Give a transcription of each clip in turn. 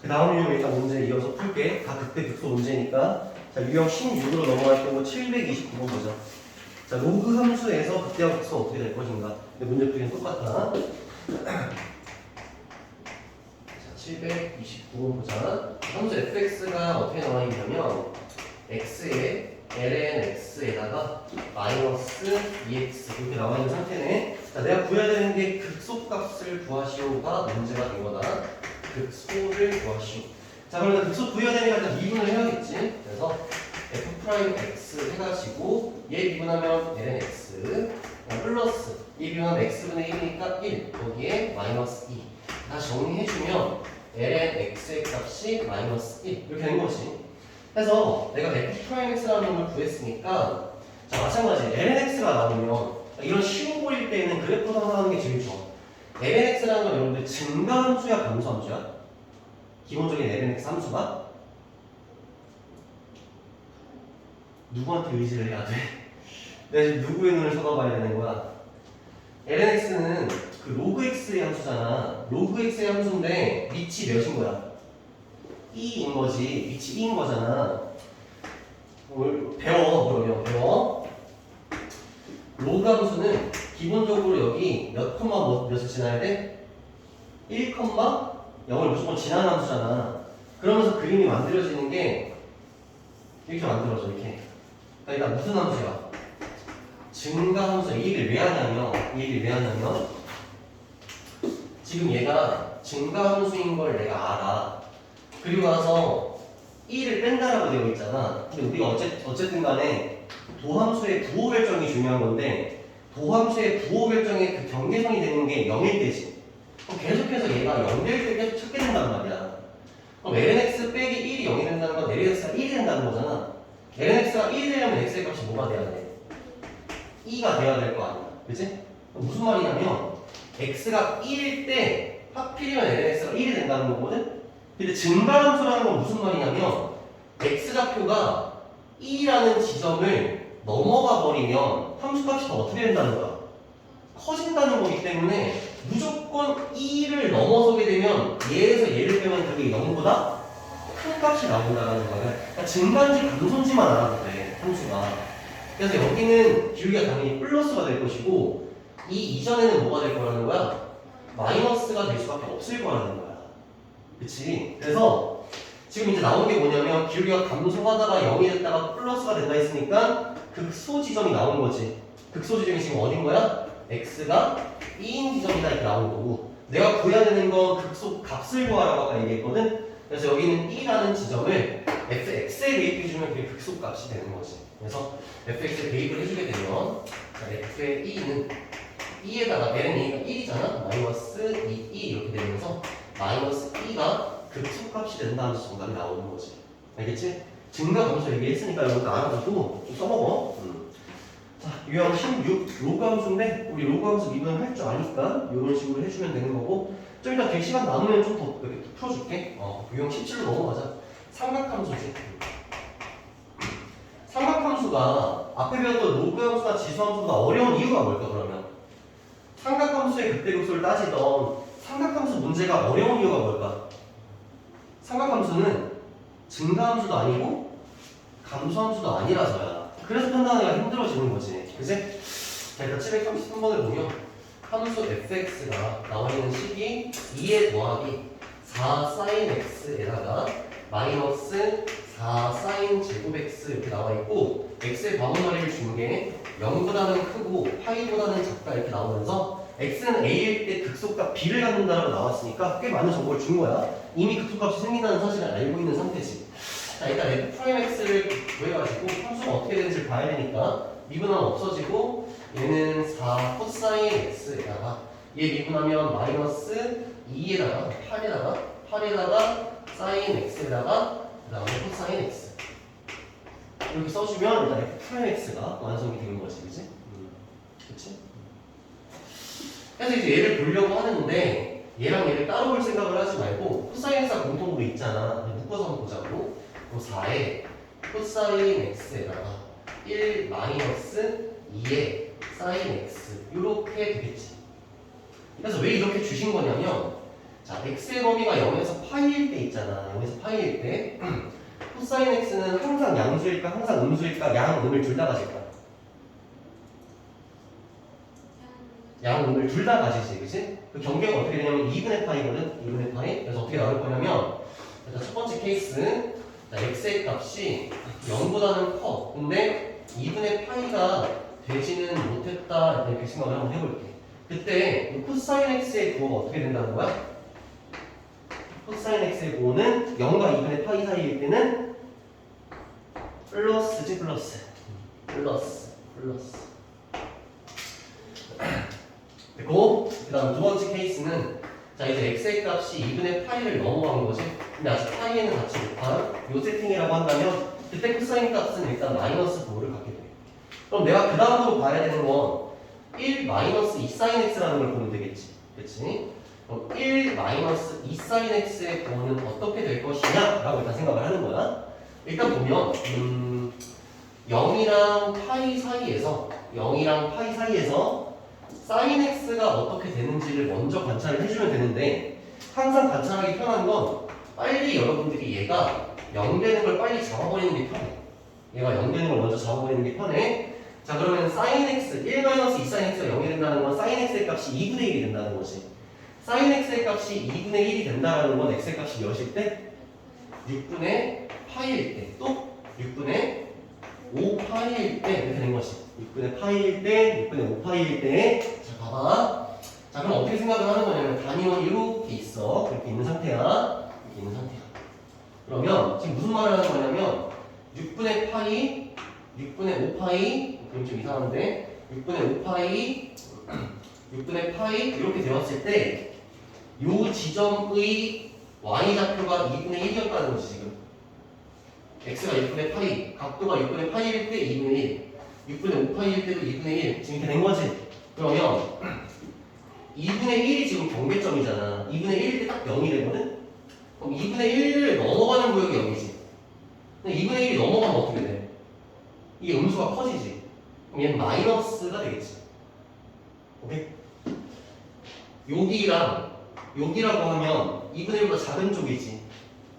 그 다음 유형 일단 문제 이어서 풀게. 다 그때 극소 문제니까. 자, 유형 16으로 넘어갈 거고 729번 보자. 자, 로그 함수에서 극대화 극소가 어떻게 될 것인가. 근데 문제 풀이는 똑같아. 자, 729번 보자. 함수 fx가 어떻게 나와 있냐면 x에 ln x에다가 마이너스 2x 이렇게 나와 있는 상태네. 자, 내가 구해야 되는 게 극소값을 구하시오가 문제가 된 거다. 극소를 구하시오. 자, 그러면 극소 구해야 되니까 일단 미분을 해야겠지. 그래서 f'x 해가지고 얘 미분하면 ln x 플러스 얘 미분하면 x분의 1이니까 1 거기에 마이너스 2 다시 정리해주면 ln x의 값이 마이너스 1 이렇게 된 거지. 그래서 내가 f'x라는 놈을 구했으니까 자 마찬가지 lnx가 나오면 이런 쉬운 거일 때에는 그래프 상상하는 게 제일 좋아. lnx라는 건 여러분들 증가함수야 감소함수야? 기본적인 lnx 함수가 누구한테 의지를 해야 돼? 내가 지금 누구의 눈을 쳐다봐야 되는 거야? lnx는 그 로그 x의 함수잖아. 로그 x의 함수인데 밑이 몇인 거야? 2인 거지. 밑이 2인 거잖아. 배워. 그러면 배워. 로그 함수는 기본적으로 여기 몇 콤마 몇을 지나야 돼? 1, 0을 무조건 지나는 함수잖아. 그러면서 그림이 만들어지는 게 이렇게 만들어져. 이렇게. 그러니까 무슨 함수야? 증가 함수. 이 얘기를 왜 하냐면 지금 얘가 증가 함수인 걸 내가 알아. 그리고 나서 1을 뺀다라고 되어 있잖아. 근데 우리가 어쨌든 간에 도함수의 부호 결정이 중요한 건데 도함수의 부호 결정의 그 경계선이 되는 게 0일 때지. 그럼 계속해서 얘가 0될 때 계속 찾게 된단 말이야. 그럼 lnx 빼기 1이 0이 된다는 건 lnx가 1이 된다는 거잖아. lnx가 1이 되려면 x의 값이 뭐가 돼야 돼? 2가 돼야 될 거 아니야. 그치? 무슨 말이냐면 x가 1일 때 하필이면 lnx가 1이 된다는 거거든? 근데 증가함수라는 건 무슨 말이냐면 x좌표가 2라는 지점을 넘어가 버리면 함수값이 더 어떻게 된다는 거야? 커진다는 거기 때문에 무조건 2를 넘어서게 되면 얘에서 얘를 빼면 그게 0보다 큰 값이 나온다는 거야. 그러니까 증가인지 감소인지만 알아도 돼, 함수가. 그래서 여기는 기울기가 당연히 플러스가 될 것이고 이 이전에는 뭐가 될 거라는 거야? 마이너스가 될 수밖에 없을 거라는 거야. 그치? 그래서 지금 이제 나온 게 뭐냐면 기울기가 감소하다가 0이 됐다가 플러스가 된다 했으니까 극소 지점이 나온 거지. 극소 지점이 지금 어딘 거야? x가 2인 지점이다 이렇게 나온 거고 내가 구해야 되는 건 극소 값을 구하라고 아까 얘기했거든? 그래서 여기는 2라는 지점을 fx에 대입해주면 그게 극소 값이 되는 거지. 그래서 fx에 대입을 해주게 되면 자, f의 2는 2에다가 ln a가 1이잖아? 마이너스 2 이렇게 되면서 마이너스 2가 극소값이 된다는 정답이 나오는 거지. 알겠지? 증가 감소 얘기했으니까 이것도 알아두고 좀 써먹어. 자, 유형 16 로그 함수인데 우리 로그 함수 미분 할 줄 아니까 이런 식으로 해주면 되는 거고 좀 이따 될 시간 남으면 좀 더 풀어줄게. 유형 17로 넘어가자. 삼각함수지. 삼각함수가 앞에 배웠던 로그 함수나 지수 함수보다 어려운 이유가 뭘까 그러면? 삼각함수의 극대극소를 따지던 삼각함수 문제가 어려운 이유가 뭘까? 삼각함수는 증가함수도 아니고 감소함수도 아니라서야. 그래서 판단하기가 힘들어지는 거지. 그치? 자, 일단 733번을 보면 함수 fx가 나와 있는 식이 2의 더하기 4 sin x에다가 마이너스 4 sin 제곱 x 이렇게 나와 있고 x의 바운더리를 준 게 0보다는 크고 파이보다는 작다 이렇게 나오면서 x는 a일 때 극소값 b를 갖는다라고 나왔으니까 꽤 많은 정보를 준 거야. 이미 극소값이 생긴다는 사실을 알고 있는 상태지. 자, 일단 f'x를 구해가지고 함수가 어떻게 되는지 봐야 되니까 미분하면 없어지고 얘는 4 코사인 x에다가 얘 미분하면 마이너스 2에다가 8에다가 사인 x에다가 그 다음에 코사인 x 이렇게 써주면 일단 f'x가 완성이 되는 거지. 그치? 그치? 그래서 이제 얘를 보려고 하는데 얘랑 얘를 따로 볼 생각을 하지 말고 코사인 x가 공통으로 있잖아. 묶어서 한번 보자고. 4에 코사인 x에다가 1 마이너스 2에 사인 x 이렇게 되겠지. 그래서 왜 이렇게 주신 거냐면 자, x의 범위가 0에서 파이일 때 있잖아. 0에서 파이일 때 코사인 x는 항상 양수일까 항상 음수일까 양, 음을 둘 다 가질까? 양, 음을 둘 다 가지지, 그치? 그 경계가 어떻게 되냐면 2분의 파이거든? 2분의 파이. 그래서 어떻게 나올 거냐면 자, 첫 번째 케이스 자, x의 값이 0보다는 커. 근데 2분의 파이가 되지는 못했다. 이렇게 생각을 한번 해볼게. 그때 코사인 x의 구호가 어떻게 된다는 거야? 코사인 x의 구호는 0과 2분의 파이 사이일 때는 플러스지 플러스. 그리고 그 다음 두 번째 케이스는 자 이제 x의 값이 2분의 파이를 넘어간 거지. 근데 아직 파이에는 같이 못한 요 세팅이라고 한다면 그때 코사인 값은 일단 마이너스 부호를 갖게 돼. 그럼 내가 그 다음으로 봐야 되는 건 1 마이너스 2 사인 x라는 걸 보면 되겠지. 그치? 그럼 1 마이너스 2 사인 x의 부호는 어떻게 될 것이냐? 라고 일단 생각을 하는 거야. 일단 보면 0이랑 파이 사이에서 사인 x가 어떻게 되는지를 먼저 관찰을 해주면 되는데 항상 관찰하기 편한 건 빨리 여러분들이 얘가 0 되는 걸 빨리 잡아버리는 게 편해. 얘가 0 되는 걸 먼저 잡아버리는 게 편해. 자 그러면 사인 x 1-2 사인 x가 0이 된다는 건 사인 x의 값이 2분의 1이 된다는 거지. 사인 x의 값이 2분의 1이 된다는 건 x의 값이 몇일 때? 6분의 파이일 때. 또 6분의 5파이일 때 이렇게 된 것이 6분의 파이일 때, 6분의 5파이일 때. 자 봐봐. 자 그럼 어떻게 생각을 하는 거냐면 단위원이 이렇게 있어. 이렇게 있는 상태야. 그러면 지금 무슨 말을 하는 거냐면 6분의 파이, 6분의 5파이 그럼 좀 이상한데 6분의 파이 이렇게 되었을 때 요 지점의 y좌표가 2분의 1이었다는 거지 지금. x가 6분의 파이, 각도가 6분의 파이일 때 2분의 1, 6분의 5파이일 때도 2분의 1 지금 이렇게 된 거지. 그러면 2분의 1이 지금 경계점이잖아. 2분의 1일 때 딱 0이 되거든? 그럼 2분의 1을 넘어가는 구역이 0이지. 근데 2분의 1이 넘어가면 어떻게 돼? 이게 음수가 커지지. 그럼 얘는 마이너스가 되겠지. 오케이? 여기라고 하면 2분의 1보다 작은 쪽이지.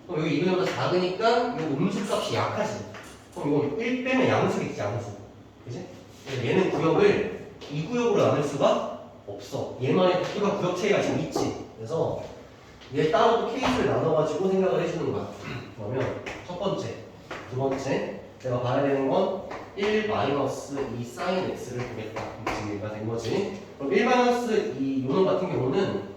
그럼 여기 2분의 1보다 작으니까 이 음수 값이 약하지. 그럼 이거 1 빼면 양수겠지, 양수. 그치? 얘는 구역을 이 구역으로 나눌 수가 없어. 얘만의 각도가 구역 차이가 지금 있지. 그래서 얘 따로 또 케이스를 나눠가지고 생각을 해주는 거야. 그러면 첫 번째, 두 번째 내가 봐야 되는 건 1 마이너스 2 사인 x를 보겠다. 지금 얘가 된 거지. 그럼 1 마이너스 2 요놈 같은 경우는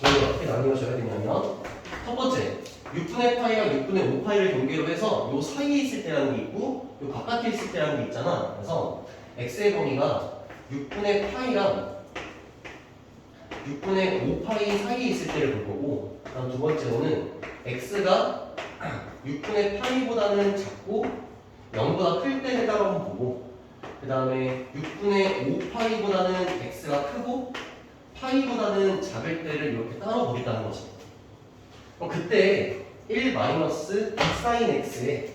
얘를 어떻게 나뉘어줘야 되냐면 첫 번째 6분의 파이와 6분의 5파이를 경계로 해서 요 사이에 있을 때라는 게 있고 요 바깥에 있을 때라는 게 있잖아. 그래서 x의 범위가 6분의 파이랑 6분의 5파이 사이에 있을 때를 볼 거고, 그다음 두 번째로는 x가 6분의 파이보다는 작고 0보다 클 때를 따로 한번 보고, 그 다음에 6분의 5파이보다는 x가 크고 파이보다는 작을 때를 이렇게 따로 보겠다는 거지. 그럼 그때 1 마이너스 2 사인 x의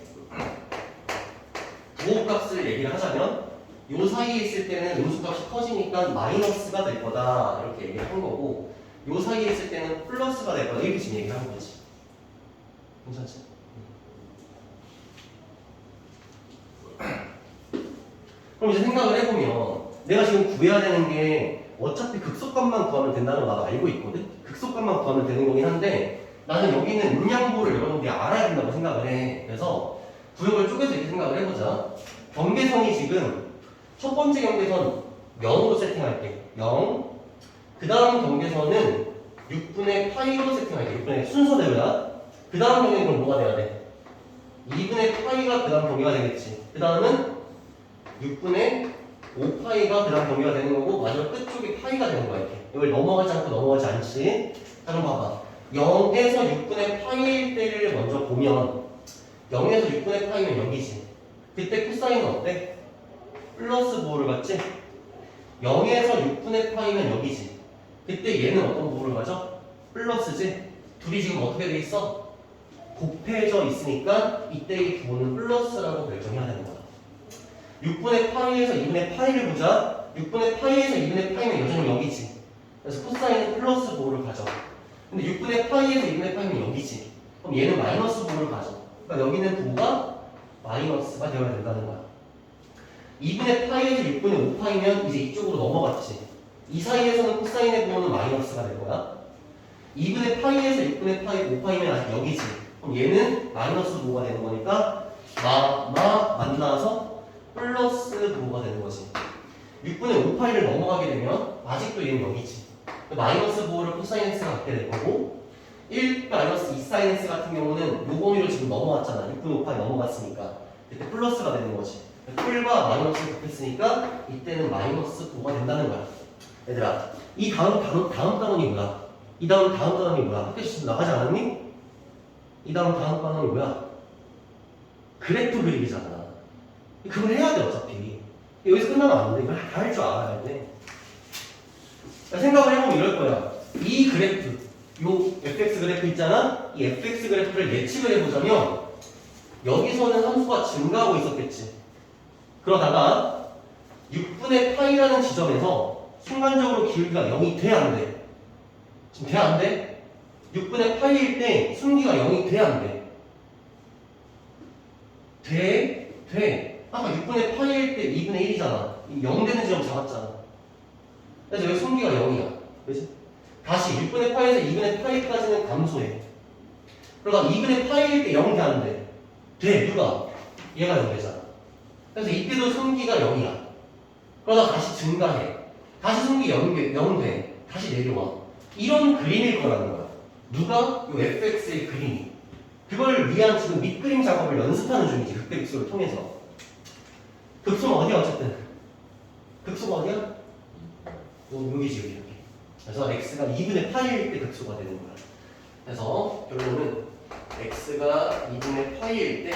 부호값을 얘기를 하자면 요 사이에 있을 때는 음수값이 커지니까 마이너스가 될 거다 이렇게 얘기를 한 거고, 요 사이에 있을 때는 플러스가 될 거다 이렇게 지금 얘기를 한 거지. 괜찮지? 그럼 이제 생각을 해보면 내가 지금 구해야 되는 게 어차피 극소값만 구하면 된다는 거 나도 알고 있거든? 극소값만 구하면 되는 거긴 한데 나는 여기 있는 음량보를 여러분들이 알아야 된다고 생각을 해. 그래서 구역을 쪼개서 이렇게 생각을 해보자. 경계선이 지금 첫 번째 경계선 0으로 세팅할게. 0. 그 다음 경계선은 6분의 파이로 세팅할게. 6분의 순서대로야. 그 다음 경계는 그럼 뭐가 돼야 돼? 2분의 파이가 그 다음 경계가 되겠지. 그 다음은 6분의 5파이가 그 다음 경계가 되는 거고, 마지막 끝쪽이 파이가 되는 거야. 이렇게. 이걸 넘어가지 않고 넘어가지 않지. 자, 그럼 봐봐. 0에서 6분의 파이일 때를 먼저 보면 0에서 6분의 파이면 여기지. 그때 코사인은 어때? 플러스 부호를 갖지? 0에서 6분의 파이면 여기지. 그때 얘는 어떤 부호를 가져? 플러스지? 둘이 지금 어떻게 돼 있어? 곱해져 있으니까 이때의 부호는 플러스라고 결정해야 되는 거야. 6분의 파이에서 2분의 파이를 보자. 6분의 파이에서 2분의 파이면 여전히 여기지. 그래서 코사인은 플러스 부호를 가져. 근데 6분의 파이에서 2분의 파이면 여기지. 그럼 얘는 마이너스 부호를 가져. 그러니까 여기는 부호가 마이너스가 되어야 된다는 거야. 2분의 파이에서 6분의 5파이면 이제 이쪽으로 넘어갔지. 이 사이에서는 코사인의 부호는 마이너스가 될 거야. 2분의 파이에서 6분의 파이 5파이면 아직 여기지. 그럼 얘는 마이너스 부호가 되는 거니까 만나서 플러스 부호가 되는 거지. 6분의 5파이를 넘어가게 되면 아직도 얘는 여기지. 마이너스 부호를 코사인 x가 갖게 될 거고 1 마이너스 2 사인 x 같은 경우는 요 범위로 지금 넘어왔잖아. 6분의 5파이 넘어갔으니까 그때 플러스가 되는 거지. 풀과 마이너스를 곱했으니까 이때는 마이너스 부호가 된다는 거야. 얘들아, 이 다음 단원이 뭐야? 이 다음 단원이 뭐야? 학교 시험 나가지 않았니? 이 다음 단원이 뭐야? 그래프 그리기잖아. 그걸 해야 돼 어차피. 여기서 끝나면 안 돼. 이걸 다 할 줄 알아야 돼. 그러니까 생각을 해보면 이럴 거야. 이 그래프, 요 fx 그래프 있잖아? 이 fx 그래프를 예측을 해보자면 여기서는 함수가 증가하고 있었겠지. 그러다가 6분의 파이라는 지점에서 순간적으로 기울기가 0이 돼, 안 돼? 지금 돼, 안 돼? 6분의 파이일 때 순기가 0이 돼, 안 돼? 돼. 아까 6분의 파이일 때 2분의 1이잖아. 0 되는 지점 잡았잖아. 그래서 여기 순기가 0이야. 그치? 다시 6분의 파이에서 2분의 파이까지는 감소해. 그러니까 2분의 파이일 때 0 돼, 안 돼? 돼, 누가? 얘가 0 되잖아. 그래서 이때도 순기가 0이야. 그러다 다시 증가해. 다시 순기 0 돼. 다시 내려와. 이런 그림일 거라는 거야. 누가? 요 fx의 그림이. 그걸 위한 지금 밑그림 작업을 연습하는 중이지. 극대극소를 통해서. 극소는 어디야 어쨌든? 극소가 어디야? 여기지 여기 이렇게. 그래서 x가 2분의 8일 때 극소가 되는 거야. 그래서 결론은 x가 2분의 8일 때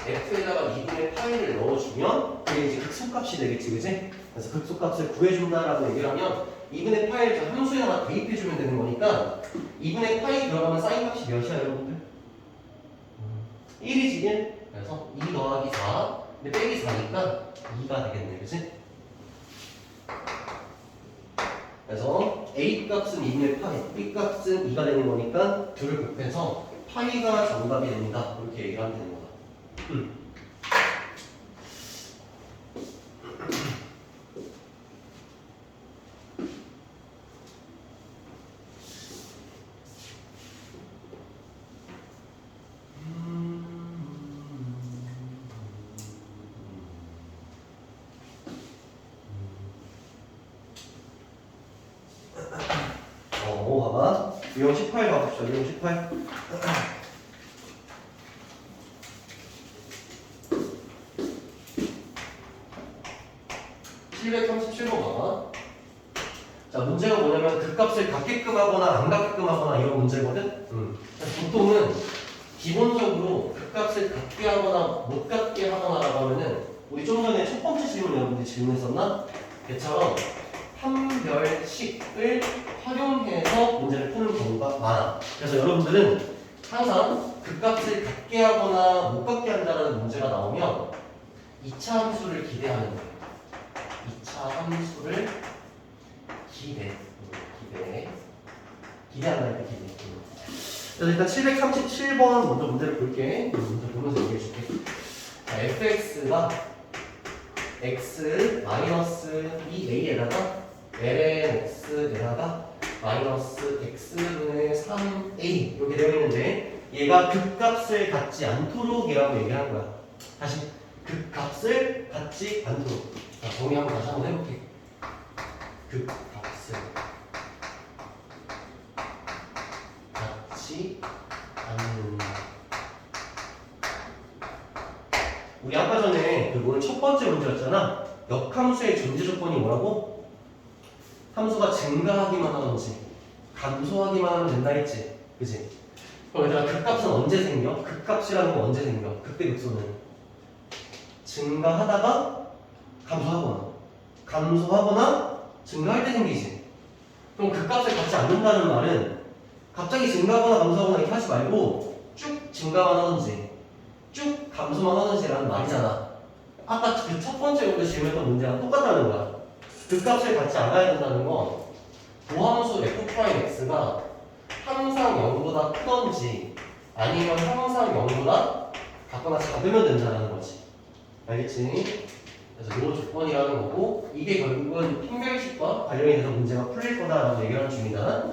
f에다가 2분의 8을 넣어주면 그게 이제 극소값이 되겠지, 그지? 그래서 극소값을 구해준다라고 얘기를 하면 2분의 8을 저 함수에다가 대입해주면 되는 거니까 2분의 8이 들어가면 사인값이 몇이야, 여러분들? 1이지, 1. 그래서 2 더하기 4. 근데 빼기 4니까 2가 되겠네, 그지? 그래서 A 값은 2분의 8, B 값은 2가 되는 거니까 둘을 곱해서 파이가 정답이 됩니다. 이렇게 얘기를 하면 되는 거다. 봐봐. 유형 18 가봅시다. 유형 18. 737번 봐봐. 자, 문제가 뭐냐면 극값을 갖게끔 하거나 안 갖게끔 하거나 이런 문제거든. 보통은 기본적으로 극값을 갖게 하거나 못 갖게 하거나라고 하면은 우리 좀 전에 첫 번째 질문 여러분들이 질문했었나? 걔처럼 판별식을 활용해서 문제를 푸는 경우가 많아. 그래서 여러분들은 항상 극값을 갖게 하거나 못 갖게 한다는 문제가 나오면 2차 함수를 기대하는 거예요. 2차 함수를 기대한다 할때 기대. 그래서 일단 737번 먼저 문제를 볼게. 문제 보면서 얘기해 줄게. 자, fx가 x 마이너스 2a에다가 ln x에다가 마이너스 x분의 3a 이렇게 되어 있는데 얘가 극값을 갖지 않도록이라고 얘기하는 거야. 다시 극값을 갖지 않도록. 자, 정리 한번 다시 한번 해볼게. 극값을 갖지 않는다. 우리 아까 전에 그 오늘 첫 번째 문제였잖아. 역함수의 존재 조건이 뭐라고? 함수가 증가하기만 하든지 감소하기만 하면 된다 했지. 그치? 그럼 얘들아 극값은 언제 생겨? 극값이라는 건 언제 생겨? 극대극소는 증가하다가 감소하거나 증가할 때 생기지. 그럼 극값을 갖지 않는다는 말은 갑자기 증가하거나 감소하거나 이렇게 하지 말고 쭉 증가만 하든지 쭉 감소만 하든지라는 말이잖아. 아까 그 첫 번째 우리가 질문했던 문제랑 똑같다는 거야. 극값을 갖지 않아야 된다는 건 도함수 f'x가 항상 0보다 크던지 아니면 항상 0보다 같거나 작으면 된다는 거지. 알겠지? 그래서 요 조건이라는 거고 이게 결국은 판별식과 관련이 돼서 문제가 풀릴 거다라고 얘기하는 중이다.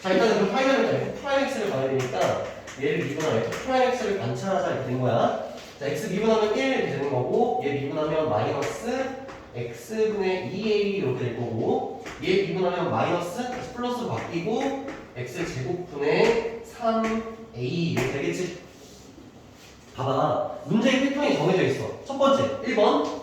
자, 일단은 그 파이널을 F'X를 봐야 되니까 얘를 미분하면 F'X를 관찰하자 이렇게 된 거야. 자, X 미분하면 1 이렇게 되는 거고 얘 미분하면 마이너스 X분의 2A 이렇게 될 거고 얘 미분하면 마이너스 플러스로 바뀌고 X 제곱분의 3A 이렇게 되겠지? 봐봐. 문제의 패턴이 정해져 있어. 첫 번째, 1번.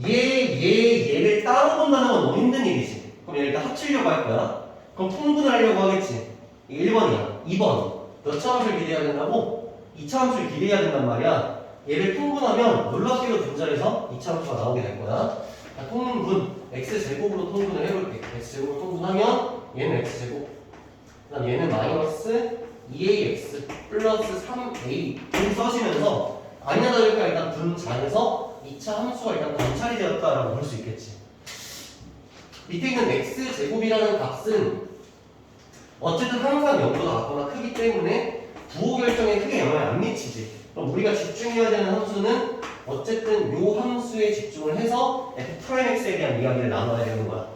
얘를 따로 본다는 건 너무 힘든 일이지. 그럼 얘를 다 합치려고 할 거야. 그럼 통분하려고 하겠지. 이게 1번이야. 2번. 몇 차 함수를 기대해야 된다고? 2차 함수를 기대해야 된단 말이야. 얘를 통분하면 놀랍게도 분자에서 2차 함수가 나오게 될 거야. 자, 통분. x제곱으로 통분을 해볼게. x제곱으로 통분하면 얘는 x제곱. 그 다음 얘는 마이너스 2ax 플러스 3a 이렇게 써지면서 아니나 다를까 일단 분자에서 2차 함수가 일단 관찰이 되었다라고 볼 수 있겠지. 밑에 있는 x제곱이라는 값은 어쨌든 항상 0보다 같거나 크기 때문에 부호 결정에 크게 영향을 안 미치지. 그럼 우리가 집중해야 되는 함수는 어쨌든 요 함수에 집중을 해서 f'x에 대한 이야기를 나눠야 되는 거야.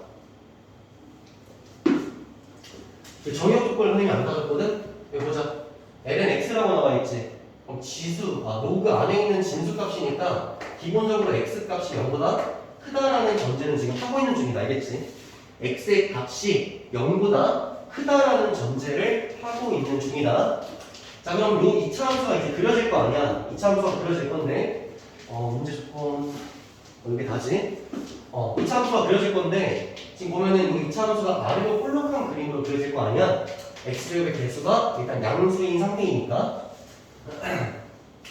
정의역 조건을 선생님이 안 따졌거든? 여기 보자. ln x라고 나와 있지. 그럼 지수, 로그 안에 있는 진수값이니까 기본적으로 x 값이 0보다 크다라는 전제는 지금 하고 있는 중이다. 알겠지? x의 값이 0보다 크다라는 전제를 하고 있는 중이다. 자, 그럼 요 2차 함수가 이제 그려질 거 아니야. 2차 함수가 그려질 건데, 문제 조건, 이게 다지? 2차 함수가 그려질 건데, 지금 보면은 요 2차 함수가 아래로 볼록한 그림으로 그려질 거 아니야? x제곱의 개수가 일단 양수인 상태이니까,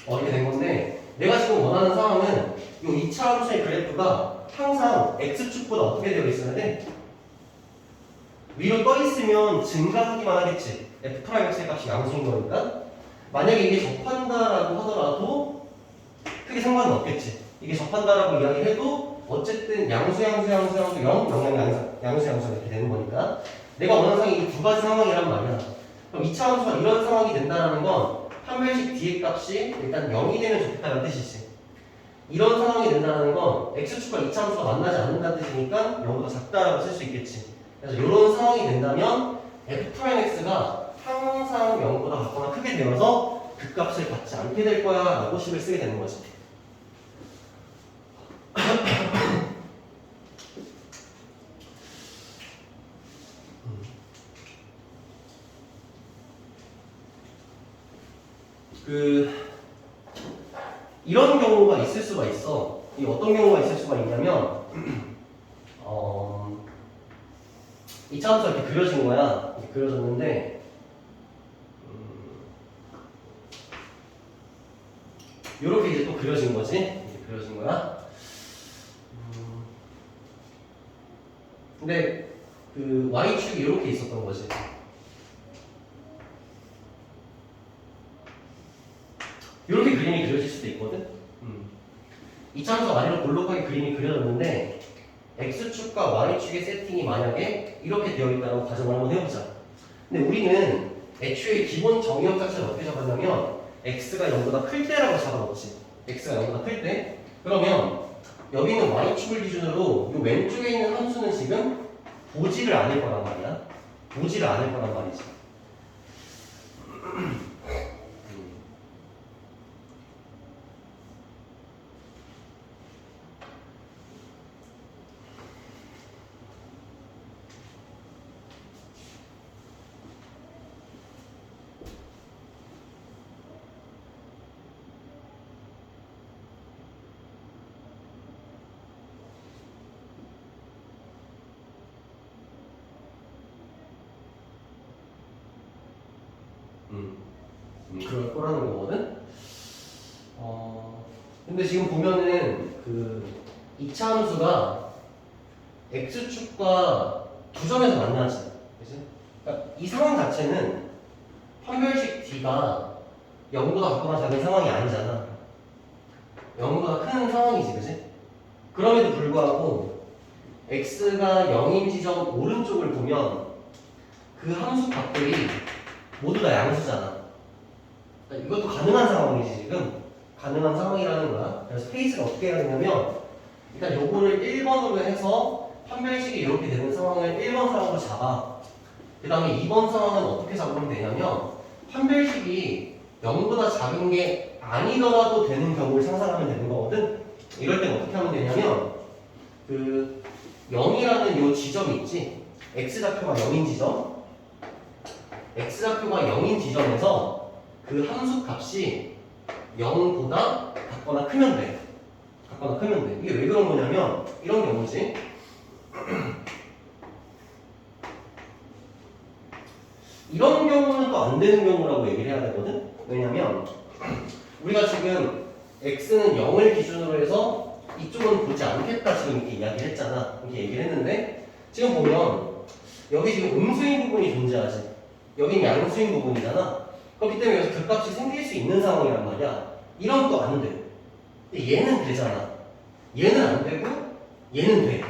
이렇게 된 건데, 내가 지금 원하는 상황은 요 2차 함수의 그래프가 항상 x축보다 어떻게 되어 있어야 돼? 위로 떠 있으면 증가하기만 하겠지. f'x의 값이 양수인 거니까. 만약에 이게 접한다라고 하더라도 크게 상관은 없겠지. 이게 접한다라고 이야기해도 어쨌든 양수 0, 영향 양수 이렇게 되는 거니까. 내가 원하는 상황이 이 두 가지 상황이란 말이야. 그럼 2차 함수가 이런 상황이 된다는 건 판별식 뒤의 값이 일단 0이 되면 좋겠다는 뜻이지. 이런 상황이 된다는 건 x축과 2차 함수가 만나지 않는다는 뜻이니까 0보다 작다라고 쓸 수 있겠지. 그래서 이런 상황이 된다면 f'x가 항상 0보다 같거나 크게 되어서 그 값을 받지 않게 될 거야 라고 식을 쓰게 되는 거지. 이런 경우가 있을 수가 있어. 이 어떤 경우가 있을 수가 있냐면 2차 함수가 이렇게 그려진 거야. 이렇게 그려졌는데 이렇게 이제 또 그려진 거지. 이렇게 그려진 거야. 근데 그 y축이 이렇게 있었던 거지. 이렇게 그림이 그려질 수도 있거든. 2차 함수가 아래로 볼록하게 그림이 그려졌는데 x축과 y축의 세팅이 만약에 이렇게 되어 있다고 가정을 한번 해보자. 근데 우리는 애초에 기본 정의역 자체를 어떻게 잡았냐면 x가 0보다 클 때라고 잡아놓지. x가 0보다 클 때. 그러면 여기 있는 y축을 기준으로 이 왼쪽에 있는 함수는 지금 보지를 않을 거란 말이야. 보지를 않을 거란 말이지. 그럴 거라는 거거든. 근데 지금 보면은 그 2차 함수가 x축과 두 점에서 만나지. 그치? 그러니까 이 상황 자체는 판별식 d가 0보다 같거나 작은 상황이 아니잖아. 0보다 큰 상황이지, 그치? 그럼에도 불구하고 x가 0인 지점 오른쪽을 보면 그 함수 값들이 모두 다 양수잖아. 그러니까 이것도 가능한 상황이지 지금. 가능한 상황이라는 거야. 그래서 페이스를 어떻게 해야 되냐면 일단 요거를 1번으로 해서 판별식이 이렇게 되는 상황을 1번 상황으로 잡아. 그 다음에 2번 상황은 어떻게 잡으면 되냐면 판별식이 0보다 작은 게 아니더라도 되는 경우를 상상하면 되는 거거든. 이럴 땐 어떻게 하면 되냐면 그 0이라는 요 지점이 있지. x좌표가 0인 지점. x좌표가 0인 지점에서 그 함수 값이 0보다 같거나 크면 돼. 같거나 크면 돼. 이게 왜 그런 거냐면 이런 경우지. 이런 경우는 또 안 되는 경우라고 얘기를 해야 되거든. 왜냐면 우리가 지금 x는 0을 기준으로 해서 이쪽은 보지 않겠다 지금 이렇게 이야기를 했잖아. 이렇게 얘기를 했는데 지금 보면 여기 지금 음수인 부분이 존재하지. 여긴 양수인 부분이잖아. 그렇기 때문에 여기서 극값이 생길 수 있는 상황이란 말이야. 이런 또 안 돼. 근데 얘는 되잖아. 얘는 안 되고 얘는 돼.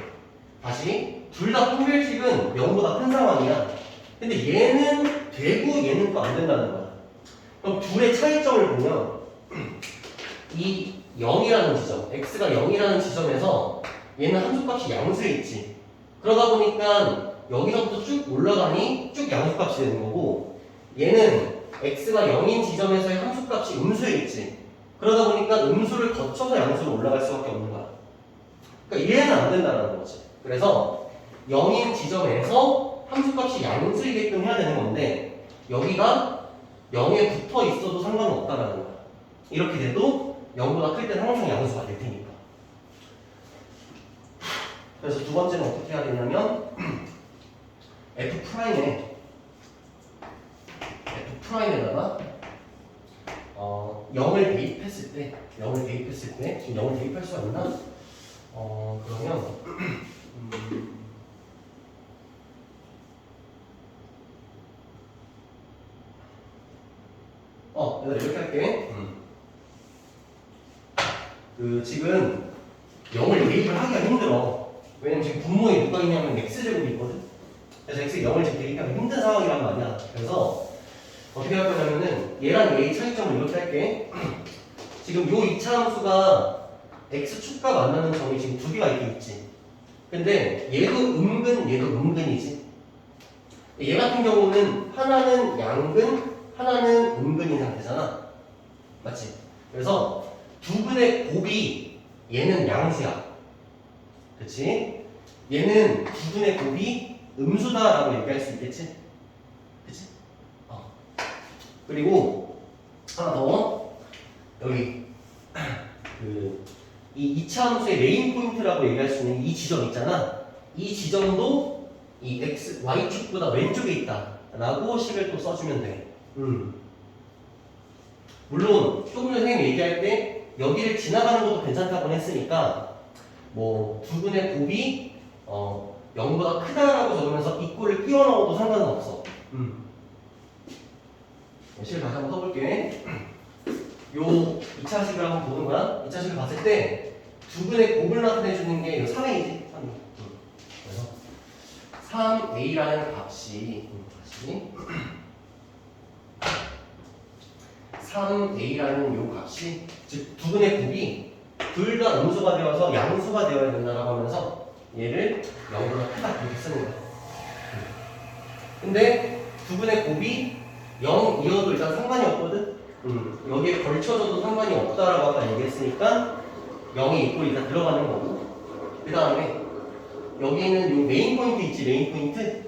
다시 둘 다 판별식은 0보다 큰 상황이야. 근데 얘는 되고 얘는 또 안 된다는 거야. 그럼 둘의 차이점을 보면 이 0이라는 지점, x가 0이라는 지점에서 얘는 함수값이 양수에 있지. 그러다 보니까 여기서부터 쭉 올라가니 쭉 양수값이 되는 거고, 얘는 x가 0인 지점에서의 함수값이 음수에 있지. 그러다 보니까 음수를 거쳐서 양수로 올라갈 수밖에 없는 거야. 그러니까 얘는 안 된다는 거지. 그래서 0인 지점에서 함수값이 양수이게끔 해야 되는 건데 여기가 0에 붙어 있어도 상관은 없다라는 거야. 이렇게 돼도 0보다 클 때는 항상 양수가 될 테니까. 그래서 두 번째는 어떻게 해야 되냐면 F'에다가 0을 대입했을 때 지금 0을 대입할 수가 있나? 그러면 내가 이렇게 할게. 그 지금 0을 대입을 하기가 힘들어. 왜냐면 지금 분모에 누가 있냐면 x제곱이 있거든. 그래서 x에 0을 지금 대입하기 힘든 상황이란 말이야. 그래서 어떻게 할 거냐면은 얘랑 얘의 차이점을 이렇게 할게. 지금 요 2차 함수가 x축과 만나는 점이 지금 두 개가 이렇게 있지. 근데 얘도 은근이지. 얘 같은 경우는 하나는 양근, 하나는 음근인 상태잖아. 맞지? 그래서 두 근의 곱이 얘는 양수야. 그치? 얘는 두 근의 곱이 음수다라고 얘기할 수 있겠지? 그치? 그리고 하나 더 여기 이 2차 함수의 메인 포인트라고 얘기할 수 있는 이 지점 있잖아. 이 지점도 이 x, y축보다 왼쪽에 있다 라고 식을 또 써주면 돼. 물론 조금 전에 선생님이 얘기할 때 여기를 지나가는 것도 괜찮다고 했으니까 뭐 두 분의 곱이 0보다 크다라고 적으면서 이 꼴을 끼워 넣어도 상관은 없어. 실 다시 한번 써볼게. 요 2차식을 한번 보는 거야. 2차식을 봤을 때 두 분의 곱을 나타내주는 게 3a지. 3a. 그래서 3a라는 값이 다시 3a라는 요 값이 즉 두 분의 곱이 둘 다 음수가 되어서 양수가 되어야 된다라고 하면서 얘를 0보다 크다 이렇게 쓰는 거야. 근데 두 분의 곱이 0이어도 일단 상관이 없거든. 여기에 걸쳐져도 상관이 없다라고 아까 얘기했으니까 0이 있고 일단 들어가는 거고. 그 다음에 여기는 요 메인 포인트 있지. 메인 포인트.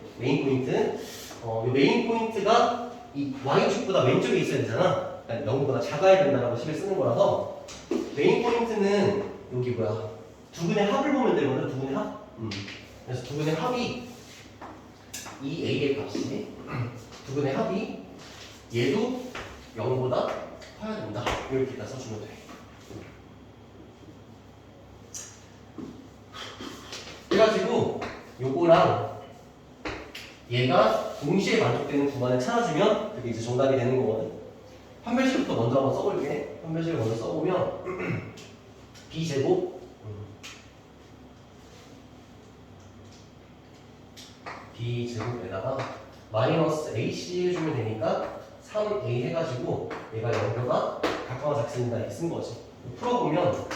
요 메인 포인트가 이 y축보다 왼쪽에 있어야 되잖아. 그러니까 0보다 작아야 된다라고 식을 쓰는 거라서 메인 포인트는 여기 뭐야? 두 근의 합을 보면 되거든. 두 근의 합. 그래서 두 근의 합이 이 a의 값이 두 근의 합이 얘도 0보다 커야 된다. 이렇게 다 써주면 돼. 그래가지고 요거랑 얘가 동시에 만족되는 구간을 찾아주면 그게 이제 정답이 되는 거거든. 판별식부터 먼저 한번 써볼게. 판별식을 먼저 써보면 b제곱 b제곱에다가 마이너스 AC 해주면 되니까 3A 해가지고 얘가 0보다 각각과 작습니다. 이렇게 쓴 거지. 풀어보면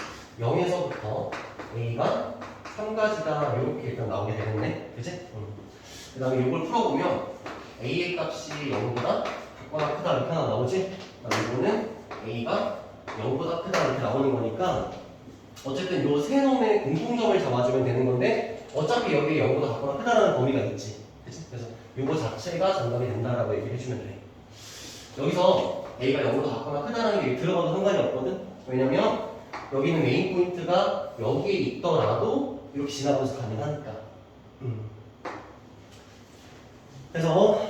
0에서부터 A가 3가지다 이렇게 일단 나오게 되겠네. 그치? 그 다음에 이걸 풀어보면 A의 값이 0보다 작거나 크다 이렇게 하나 나오지? 그 다음에 이거는 A가 0보다 크다 이렇게 나오는 거니까 어쨌든 요 세 놈의 공통점을 잡아주면 되는 건데 어차피 여기에 0보다 작거나 크다라는 범위가 있지. 그치? 그래서 요거 자체가 정답이 된다라고 얘기를 해주면 돼. 여기서 A가 0보다 작거나 크다라는 게 들어가도 상관이 없거든? 왜냐면 여기는 메인 포인트가 여기에 있더라도 이렇게 지나가면서 가능하니까. 그래서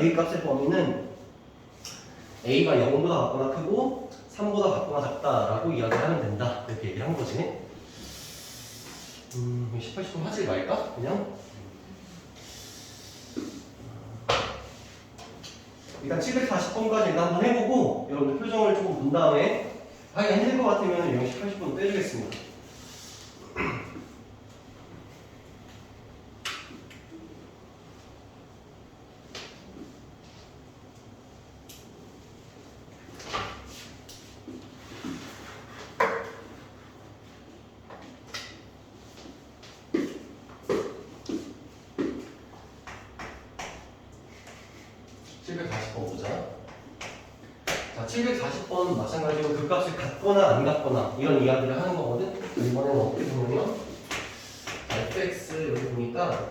A 값의 범위는 A가 0보다 작거나 크고 3보다 작거나 작다라고 이야기하면 된다. 이렇게 얘기를 한 거지. 18, 19 하지 말까? 그냥? 일단 740번까지 일단 한번 해보고 여러분들 표정을 조금 본 다음에 하기가 힘들 것 같으면 18, 10번 빼주겠습니다. 자, 740번 마찬가지로 그 값이 같거나 안 같거나 이런 이야기를 하는 거거든. 이번에는 어떻게 보면 fx 여기 보니까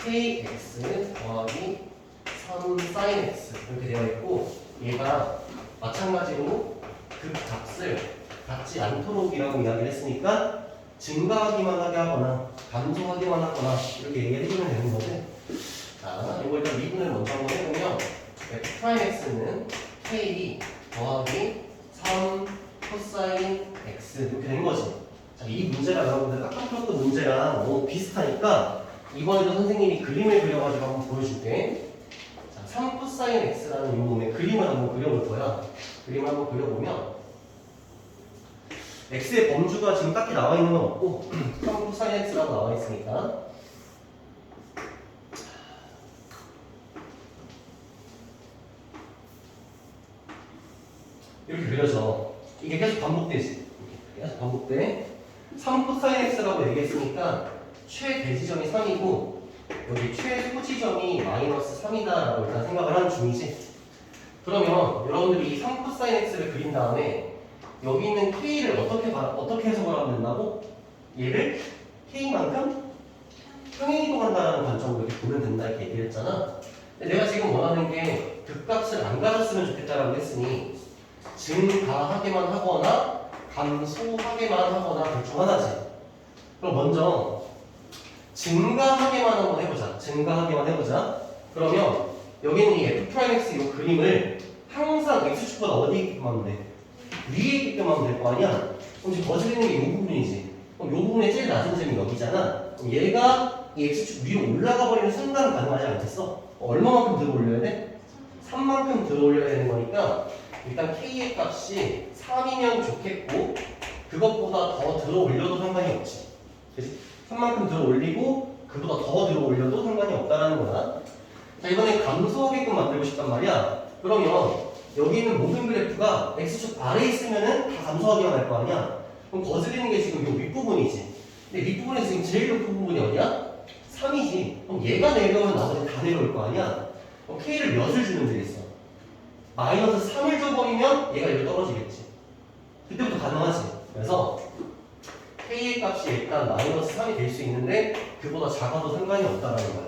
kx 더하기 3 sin x 이렇게 되어 있고 얘가 마찬가지로 그 값을 같지 않도록이라고 이야기를 했으니까 증가하기만 하게 하거나 감소하기만 하거나 이렇게 얘기를 해주면 되는 거지. 자, 이거 일단 미분을 먼저 한번 해보면 f'x는 k 더하기 3 코사인 x 이렇게 된 거지. 자, 이 문제가 여러분들 아까 풀었던 문제랑 너무 비슷하니까 이번에도 선생님이 그림을 그려가지고 한번 보여줄게. 자, 3 코사인 x라는 이 놈의 그림을 한번 그려볼 거야. 그림을 한번 그려보면 x의 범주가 지금 딱히 나와 있는 건 없고 3 코사인 x라고 나와 있으니까 이렇게 그려져. 이게 계속 반복되지. 계속 반복돼. 3 코사인 x라고 얘기했으니까 최대지점이 3이고 여기 최소지점이 마이너스 3이다라고 일단 생각을 하는 중이지. 그러면 여러분들이 이 3 코사인 x를 그린 다음에 여기 있는 k를 어떻게 해석을 하면 된다고? 얘를 k만큼 평행이동한다는 관점으로 이렇게 보면 된다 이렇게 얘기를 했잖아. 근데 내가 지금 원하는 게 그 값을 안 가졌으면 좋겠다라고 했으니 증가하게만 하거나 감소하게만 하거나 둘 중 하나지. 그럼 먼저 증가하게만 한번 해보자. 증가하게만 해보자. 그러면 여기는 이 f'x 이 그림을 항상 x축보다 어디에 있게끔 하면 돼? 위에 있게끔 하면 될 거 아니야? 그럼 지금 거슬리는 게 이 부분이지. 그럼 이 부분의 제일 낮은 점이 여기잖아. 그럼 얘가 이 x축 위로 올라가 버리는 순간 가능하지 않겠어? 얼마만큼 들어 올려야 돼? 3만큼 들어 올려야 되는 거니까 일단 k의 값이 3이면 좋겠고 그것보다 더 들어 올려도 상관이 없지. 그치? 3만큼 들어 올리고 그보다 더 들어 올려도 상관이 없다라는 거야. 자, 이번엔 감소하게끔 만들고 싶단 말이야. 그러면 여기 있는 모든 그래프가 x축 아래에 있으면은 다 감소하게만 할 거 아니야. 그럼 거슬리는 게 지금 이 윗부분이지. 근데 윗부분에 지금 제일 높은 부분이 어디야? 3이지. 그럼 얘가 내려오면 나머지 다 내려올 거 아니야. 그럼 k를 몇을 주면 되겠어? 마이너스 3을 줘버리면 얘가 여기 떨어지겠지. 그때부터 가능하지. 그래서 k의 값이 일단 마이너스 3이 될 수 있는데 그보다 작아도 상관이 없다라는 거야.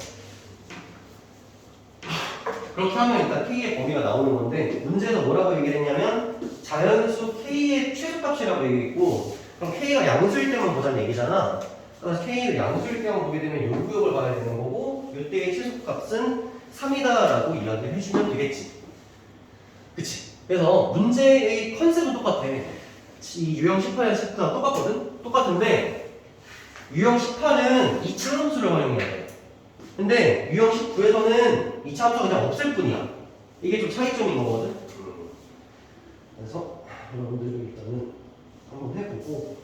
그렇게 하면 일단 k의 범위가 나오는 건데 문제에서 뭐라고 얘기를 했냐면 자연수 k의 최소값이라고 얘기했고 그럼 k가 양수일 때만 보자는 얘기잖아. 그래서 k를 양수일 때만 보게 되면 요 구역을 봐야 되는 거고 이때의 최소값은 3이다라고 이야기를 해주면 되겠지. 그치? 그래서 문제의 컨셉은 똑같아. 이 유형 18과 19랑 똑같거든? 똑같은데 유형 18은 2차 함수를 활용해야 돼. 근데 유형 19에서는 2차 함수가 그냥 없을 뿐이야. 이게 좀 차이점인 거거든? 그래서 여러분들이 일단은 한번 해보고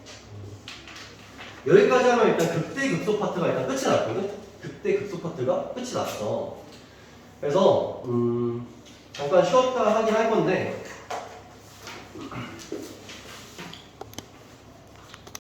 여기까지 하면 일단 극대 극소 파트가 일단 끝이 났거든? 극대 극소 파트가 끝이 났어. 그래서 잠깐 쉬었다 하긴 할 건데